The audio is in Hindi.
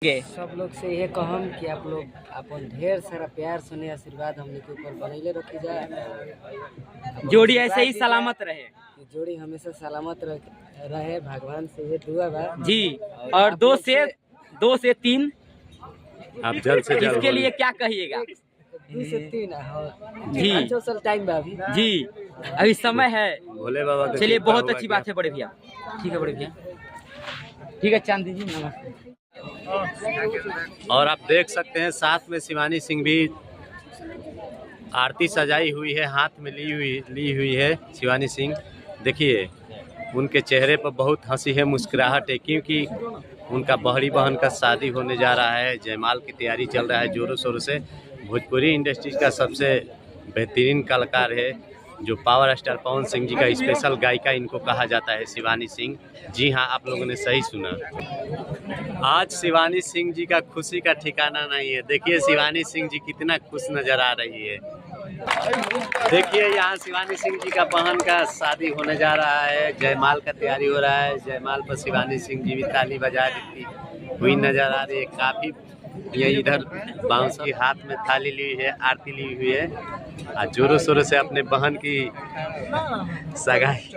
सब लोग से यह कहम कि आप लोग अपन ढेर सारा प्यार सुने आशीर्वाद हमने के ऊपर बनैले रखी जाए, जोड़ी ऐसे ही सलामत रहे, जोड़ी हमेशा सलामत रहे भगवान से ये दुआ बा जी। और 2 से 3 आप जल्द से जल्द इसके लिए क्या कहिएगा? 2 से 3 जी 5 साल टाइम बा अभी जी, अभी समय है। भोले बाबा। चलिए बहुत अच्छी बात है बड़े भैया। ठीक है बड़े भैया, ठीक है चांदी जी नमस्ते। और आप देख सकते हैं साथ में शिवानी सिंह भी आरती सजाई हुई है, हाथ में ली हुई है शिवानी सिंह। देखिए उनके चेहरे पर बहुत हंसी है, मुस्कुराहट है, क्योंकि उनका बहरी बहन का शादी होने जा रहा है। जयमाल की तैयारी चल रहा है जोरों शोरों से। भोजपुरी इंडस्ट्री का सबसे बेहतरीन कलाकार है, जो पावर स्टार पवन सिंह जी का स्पेशल गायिका इनको कहा जाता है शिवानी सिंह। जी हाँ, आप लोगों ने सही सुना। आज शिवानी सिंह जी का खुशी का ठिकाना नहीं है। देखिए शिवानी सिंह जी कितना खुश नजर आ रही है। देखिए यहाँ शिवानी सिंह जी का बहन का शादी होने जा रहा है, जयमाल का तैयारी हो रहा है। जयमाल पर शिवानी सिंह जी भी ताली बजा रही हुई नजर आ रही है। काफी ये इधर बांसुरी हाथ में थाली ली है, आरती ली हुई है, और जोरों शोरों से अपने बहन की सगाई।